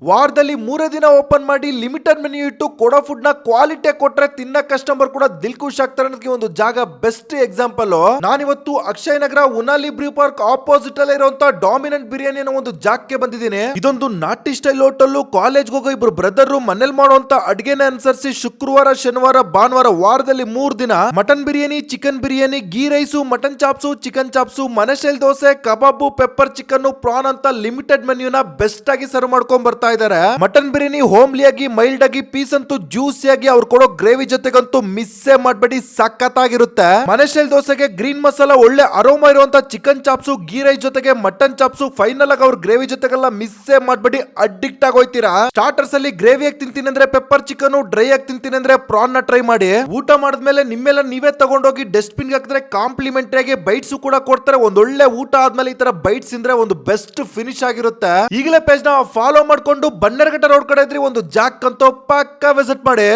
ವಾರದಲ್ಲಿ 3 ದಿನ ಓಪನ್ ಮಾಡಿ ಲಿಮಿಟೆಡ್ ಮೆನ್ಯೂ ಇಟ್ಟು ಕೊಡೋ ಫುಡ್ ನ ಕ್ವಾಲಿಟಿ ಕೊಟ್ರೆ ತಿನ್ನ ಕಸ್ಟಮರ್ ಕೂಡ ದಿಲ್ ಖುಷ್ ಆಗ್ತಾರೆ ಅನ್ನೋದಕ್ಕೆ ಒಂದು ಜಾಗ ಬೆಸ್ಟ್ ಎಕ್ಸಾಂಪಲ್. ನಾನಿವತ್ತು ಅಕ್ಷಯ್ ನಗರ ಉನಾಲಿ ಬ್ರೂ ಪಾರ್ಕ್ ಆಪೋಸಿಟ್ ಅಲ್ಲಿ ಇರುವಂತ ಡಾಮಿನೆಂಟ್ ಬಿರಿಯಾನಿ ಅನ್ನೋ ಒಂದು ಜಾಗಕ್ಕೆ ಬಂದಿದ್ದೀನಿ. ಇದೊಂದು ನಾಟಿ ಸ್ಟೈಲ್ ಹೋಟೆಲ್. ಕಾಲೇಜ್ ಹೋಗೋ ಇಬ್ರು ಬ್ರದರ್ ಮನೇಲಿ ಮಾಡುವಂತ ಅಡ್ಗೆನೆ ಅನುಸರಿಸಿ ಶುಕ್ರವಾರ ಶನಿವಾರ ಭಾನುವಾರ ವಾರದಲ್ಲಿ 3 ದಿನ mutton biryani, chicken biryani, ghee rice, mutton chops, chicken chops, ಮನೆ ಸ್ಟೈಲ್ ದೋಸೆ, ಕಬಾಬು, ಪೆಪ್ಪರ್ ಚಿಕನ್, ಪ್ರಾನ್ ಅಂತ ಲಿಮಿಟೆಡ್ ಮೆನ್ಯೂನ ಬೆಸ್ಟ್ ಆಗಿ ಸರ್ವ್ ಮಾಡ್ಕೊಂಡ್ ಬರ್ತಾ ಇದ್ದಾರೆ. ಮಟನ್ ಬಿರಿಯಾನಿ ಹೋಮ್ಲಿ ಆಗಿ ಮೈಲ್ಡ್ ಆಗಿ, ಪೀಸ್ ಅಂತೂ ಜ್ಯೂಸಿ ಆಗಿ, ಅವ್ರು ಕೊಡೋ ಗ್ರೇವಿ ಜೊತೆಗಂತೂ ಮಿಸ್ಸೇ ಮಾಡಬೇಡಿ, ಸಖತ್ತಾಗಿರುತ್ತೆ. ಮನೆ ಸ್ಟೈಲ್ ದೋಸೆಗೆ ಗ್ರೀನ್ ಮಸಾಲಾ, ಒಳ್ಳೆ ಅರೋಮಾ ಇರುವಂತ ಚಿಕನ್ ಚಾಪ್ಸು, ಗೀ ರೈಸ್ ಜೊತೆಗೆ ಮಟನ್ ಚಾಪ್ಸು, ಫೈನಲ್ ಆಗಿ ಅವ್ರ ಗ್ರೇವಿ ಜೊತೆಗೆಲ್ಲ ಮಿಸ್ಸೇ ಮಾಡಬೇಡಿ, ಅಡ್ಡಿಕ್ಟ್ ಆಗೋಯ್ತೀರಾ. ಸ್ಟಾರ್ಟರ್ಸ್ ಅಲ್ಲಿ ಗ್ರೇವಿ ಆಗಿ ತಿಂತೀನಿ ಅಂದ್ರೆ ಪೆಪ್ಪರ್ ಚಿಕನ್, ಡ್ರೈ ಆಗಿ ತಿಂತೀನಿ ಅಂದ್ರೆ ಪ್ರಾನ್ ನ ಟ್ರೈ ಮಾಡಿ. ಊಟ ಮಾಡಿದ್ಮೇಲೆ ನಿಮ್ಮೆಲ್ಲ ನೀವೇ ತಗೊಂಡೋಗಿ ಡಸ್ಟ್ ಬಿನ್ ಹಾಕಿದ್ರೆ ಕಾಂಪ್ಲಿಮೆಂಟರಿ ಆಗಿ ಬೈಟ್ಸ್ ಕೂಡ ಕೊಡ್ತಾರೆ. ಒಂದೊಳ್ಳೆ ಊಟ ಆದ್ಮೇಲೆ ಈ ತರ ಬೈಟ್ಸ್ ಇಂದ್ರೆ ಒಂದು ಬೆಸ್ಟ್ ಫಿನಿಶ್ ಆಗಿರುತ್ತೆ. ಈಗಲೇ ಪೇಜ್ ನ ಫಾಲೋ ಮಾಡ್ಕೊಂಡು ಬನ್ನೇರಘಟ್ಟ ರೋಡ್ ಕಡೆ ಇದ್ರಿ ಒಂದು ಜಾಕ್ ಅಂತೂ ಪಕ್ಕ ವಿಸಿಟ್ ಮಾಡಿ.